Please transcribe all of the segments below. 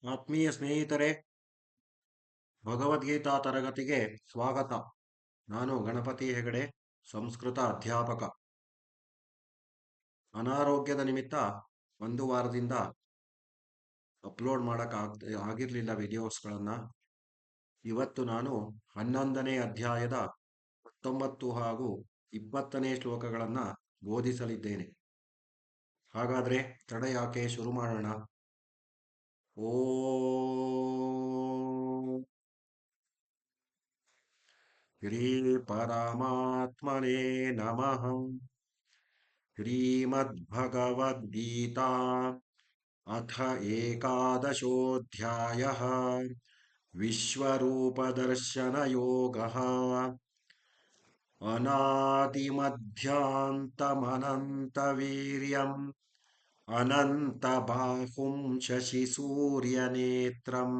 ಆತ್ಮೀಯ ಸ್ನೇಹಿತರೆ, ಭಗವದ್ಗೀತಾ ತರಗತಿಗೆ ಸ್ವಾಗತ. ನಾನು ಗಣಪತಿ ಹೆಗಡೆ, ಸಂಸ್ಕೃತ ಅಧ್ಯಾಪಕ. ಅನಾರೋಗ್ಯದ ನಿಮಿತ್ತ ಒಂದು ವಾರದಿಂದ ಅಪ್ಲೋಡ್ ಆಗಿರಲಿಲ್ಲ ವಿಡಿಯೋಸ್ಗಳನ್ನು. ಇವತ್ತು ನಾನು 11ನೇ ಅಧ್ಯಾಯದ 19 ಹಾಗೂ 20ನೇ ಶ್ಲೋಕಗಳನ್ನು ಬೋಧಿಸಲಿದ್ದೇನೆ. ಹಾಗಾದರೆ ತಡ ಯಾಕೆ, ಶುರು ಮಾಡೋಣ. ಓಂ ಶ್ರೀ ಪರಮಾತ್ಮನೇ ನಮಃ. श्रीमद्भगवद्गीता अथ एकादशोऽध्यायः विश्वरूपदर्शनयोगः। अनादिमध्यान्तमनन्तवीर्यम् अनन्तबाहुं शशिसूर्यनेत्रं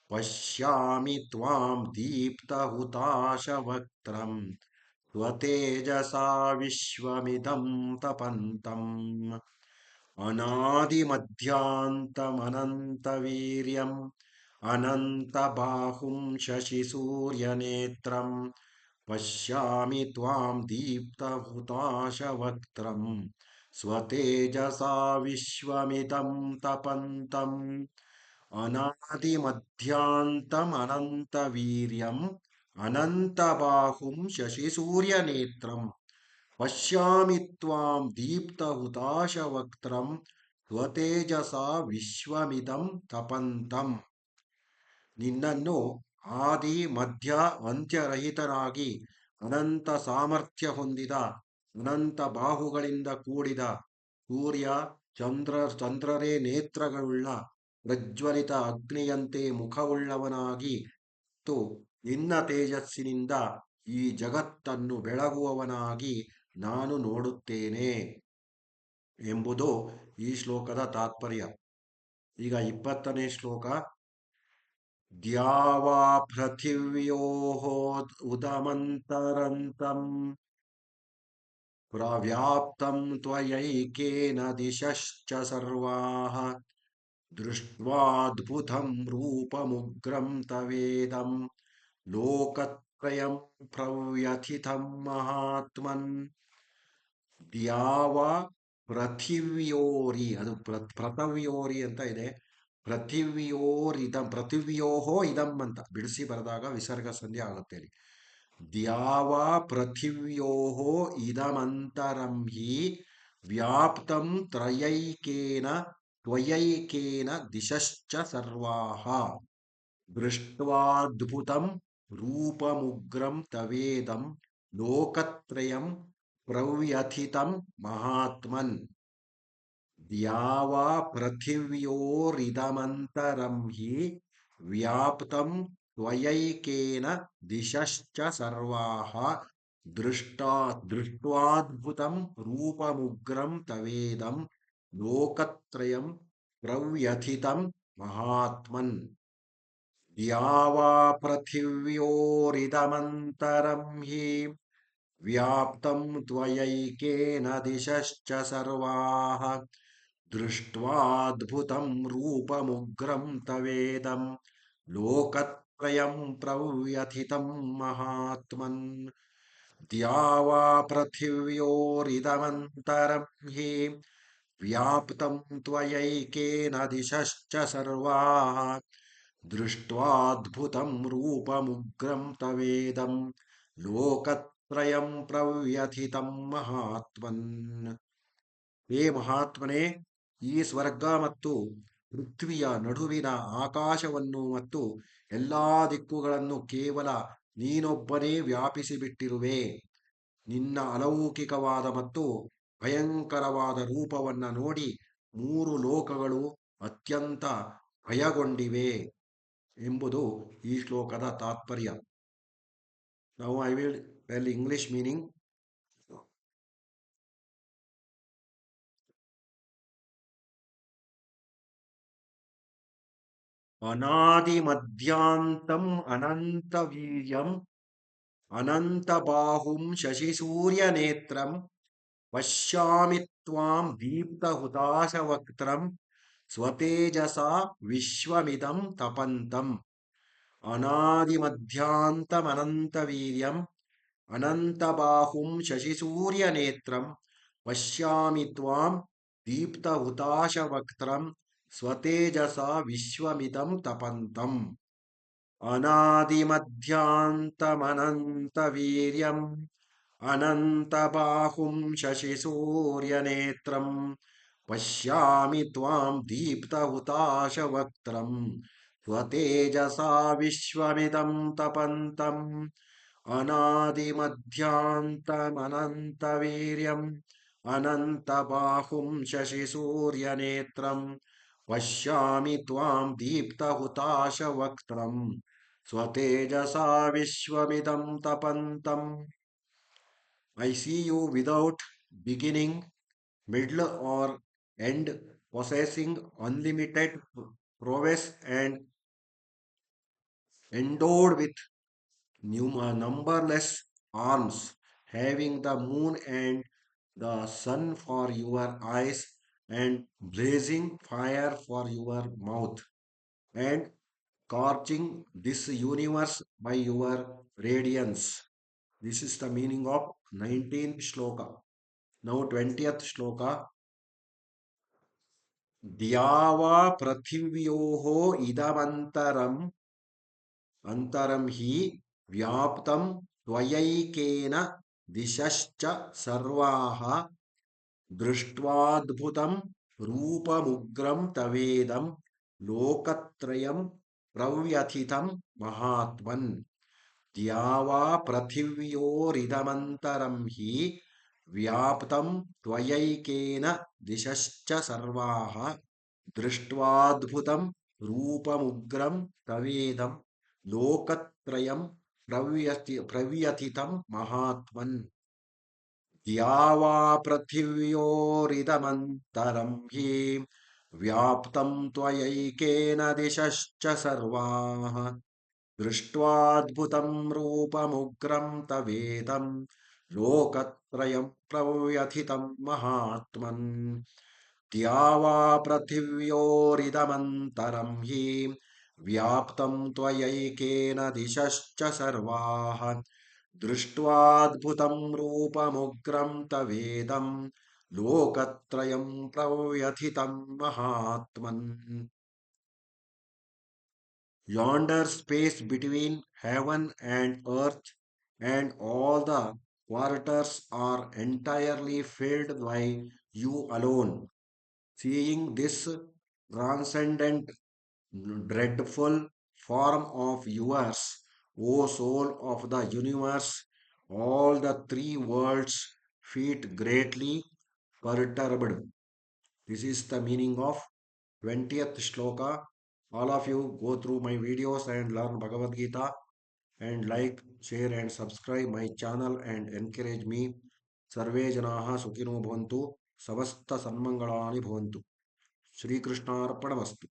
पश्यामि त्वां दीप्तहुताशवक्त्रम् स्वतेजसा विश्वमिदं तपन्तम्। अनादिमध्यान्तमनन्तवीर्यम् अनन्तबाहुं शशिसूर्यनेत्रं पश्यामि त्वां दीप्तहुताशवक्त्रम् स्वतेजसा विश्वमिदं तपन्तम्। अनादिमध्यान्तमनन्तवीर्यम् अनन्तबाहुं शशिसूर्यनेत्रं पश्यामि त्वां दीप्तहुताशवक्त्रं ಸ್ವತೇಜಸಾ ವಿಶ್ವಮಿದಂ ತಪಂತಂ. ನಿನ್ನನ್ನು ಆದಿ ಮಧ್ಯ ಅಂತ್ಯರಹಿತನಾಗಿ ಅನಂತ ಸಾಮರ್ಥ್ಯ ಹೊಂದಿದ ಅನಂತ ಬಾಹುಗಳಿಂದ ಕೂಡಿದ ಸೂರ್ಯ ಚಂದ್ರರೇ ನೇತ್ರಗಳುಳ್ಳ ಪ್ರಜ್ವಲಿತ ಅಗ್ನಿಯಂತೆ ಮುಖವುಳ್ಳವನಾಗಿ ಮತ್ತು ನಿನ್ನ ತೇಜಸ್ಸಿನಿಂದ ಈ ಜಗತ್ತನ್ನು ಬೆಳಗುವವನಾಗಿ ನಾನು ನೋಡುತ್ತೇನೆ ಎಂಬುದು ಈ ಶ್ಲೋಕದ ತಾತ್ಪರ್ಯ. ಈಗ 20ನೇ ಶ್ಲೋಕ. ದ್ಯಾವಾ ಪೃಥಿವ್ಯೋಃ ಉದಮಂತರಂತಂ ಪ್ರವ್ಯಾಪ್ತಂ ತ್ವಯೈಕೇನ ದಿಶಶ್ಚ ಸರ್ವಾಃ ದೃಷ್ಟ್ವಾದ್ಭುತಂ ರೂಪಮುಗ್ರಂ ತವೇದಂ ಲೋಕತ್ರಯಂ ಪ್ರವ್ಯಥಿತಂ ಮಹಾತ್ಮನ್. ದ್ಯಾವ ಪೃಥಿವ್ಯೋರಿ, ಅದು ಪೃಥವ್ಯೋರಿ ಅಂತ ಇದೆ. ಪೃಥಿವ್ಯೋಹೋ ಇದಂ ಅಂತ ಬಿಡಿಸಿ ಬರೆದಾಗ ವಿಸರ್ಗ ಸಂಧಿ ಆಗುತ್ತೆ ಅಲ್ಲಿ. ದ್ಯಾವ ಪೃಥಿವ್ಯೋಹೋ ಇದಮಂತರಂ ಹಿ ವ್ಯಾಪ್ತಂ ತ್ವಯೈಕೇನ ದಿಶಶ್ಚ ಸರ್ವಾಃ ದೃಷ್ಟ್ವಾದ್ಭುತಂ ರೂಪಮುಗ್ರಂ ತವೇದಂ ಲೋಕತ್ರಯಂ ಪ್ರವ್ಯಥಿತಂ ಮಹಾತ್ಮನ್. ದ್ಯಾವ ಪೃಥಿವ್ಯೋರಿದಮಂತರಂ ಹಿ ವ್ಯಾಪ್ತಂ ತ್ವಯೈಕೇನ ದಿಶಶ್ಚ ಸರ್ವಾಃ ದೃಷ್ಟ್ವಾದ್ಭುತಂ ರೂಪಮುಗ್ರಂ ತವೇದಂ ಲೋಕತ್ರಯಂ ಪ್ರವ್ಯಥಿತಂ ಮಹಾತ್ಮನ್. ದ್ಯಾವ ಪೃಥಿವ್ಯೋರಿದಮಂತರಂ ಹಿ ವ್ಯಾಪ್ತಂ ತ್ವಯೈಕೇನ ದಿಶಶ್ಚ ಸರ್ವಾಃ ದೃಷ್ಟ್ವಾದ್ಭುತಂ ರೂಪಮುಗ್ರಂ ತವೇದಂ ಲೋಕತ್ರಯಂ ಪ್ರವ್ಯಥಿತಂ ಮಹಾತ್ಮನ್. ದ್ಯಾವ ಪೃಥಿವ್ಯೋರಿದಮಂತರಂ ಹಿ ವ್ಯಾಪ್ತಂ ತ್ವಯೈಕೇನ ದಿಶಶ್ಚ ಸರ್ವಾಃ ದೃಷ್ಟ್ವಾದ್ಭುತಂ ರೂಪಮುಗ್ರಂ ತವೇದಂ ಲೋಕತ್ರಯಂ ಪ್ರವ್ಯಥಿತಂ ಮಹಾತ್ಮನ್. ಹೇ ಮಹಾತ್ಮನೇ, ಈ ಸ್ವರ್ಗ ಮತ್ತು ಪೃಥ್ವಿಯ ನಡುವಿನ ಆಕಾಶವನ್ನು ಮತ್ತು ಎಲ್ಲಾ ದಿಕ್ಕುಗಳನ್ನು ಕೇವಲ ನೀನೊಬ್ಬನೇ ವ್ಯಾಪಿಸಿಬಿಟ್ಟಿರುವೆ. ನಿನ್ನ ಅಲೌಕಿಕವಾದ ಮತ್ತು ಭಯಂಕರವಾದ ರೂಪವನ್ನು ನೋಡಿ 3 ಲೋಕಗಳು ಅತ್ಯಂತ ಭಯಗೊಂಡಿವೆ ಎಂಬುದು ಈ ಶ್ಲೋಕದ ತಾತ್ಪರ್ಯ. Now I will tell English meaning. ಅನಾದಿಮಧ್ಯಾಂತಂ ಅನಂತವೀರ್ಯಂ ಅನಂತಬಾಹುಂ ಶಶಿಸೂರ್ಯನೇತ್ರಂ ಪಶ್ಯಾಮಿ ತ್ವಾಂ ದೀಪ್ತಹುತಾಶವಕ್ತ್ರಂ स्वतेजसा विश्वमिदं तपन्तम् अनादिमध्यान्तमनन्तवीर्यम् अनन्तबाहुं शशिसूर्यनेत्रं पश्यामि त्वां दीप्तहुताशवक्त्रं स्वतेजसा विश्वमिदं तपन्तम् अनादिमध्यान्तमनन्तवीर्यम् अनन्तबाहुं शशिसूर्यनेत्रं पश्यामि त्वां दीप्तहुताशवक्त्रं स्वतेजसा विश्वमिदं तपन्तम् अनादिमध्यान्तमनन्तवीर्यम् अनन्तबाहुं शशिसूर्यनेत्रं पश्यामि त्वां दीप्तहुताशवक्त्रं स्वतेजसा विश्वमिदं तपन्तम् I see you without beginning, middle, or end, possessing unlimited prowess and endowed with numberless arms, having the moon and the sun for your eyes, and blazing fire for your mouth, and scorching this universe by your radiance. This is the meaning of 19th shloka. Now 20th shloka. द्यावा पृथिव्योः इदमन्तरम् अन्तरं हि व्याप्तं त्वयैकेन दिशश्च सर्वाः दृष्ट्वाद्भुतं रूपमुग्रं तवेदं लोकत्रयं प्रव्यथितं महात्मन् द्यावा पृथिव्योरिदमन्तरं हि व्याप्तं त्वयैकेन दिशश्च सर्वाः दृष्ट्वाद्भुतं रूपमुग्रं तवेदं लोकत्रयं प्रव्यथितं महात्मन् द्यावा पृथिव्योरिदमन्तरं हि व्याप्तं त्वयैकेन दिशश्च सर्वाः दृष्ट्वाद्भुतं रूपमुग्रं तवेदं लोकत्रयं प्रव्यथितं महात्मन् द्यावा पृथिव्योरिदमन्तरं हि व्याप्तं त्वयैकेन दिशश्च सर्वाः दृष्ट्वाद्भुतं रूपमुग्रं तवेदं लोकत्रयं प्रव्यथितं महात्मन् Yonder space between heaven and earth and all the quarters are entirely filled by you alone. Seeing this transcendent, dreadful form of yours, O soul of the universe, all the three worlds feel greatly perturbed. This is the meaning of 20th shloka. All of you go through my videos and learn Bhagavad Gita and like, share and subscribe my channel and encourage me. Sarve janaha sukhino bhavantu. Samasta sanmangalani bhavantu. Shri Krishnarpanamastu.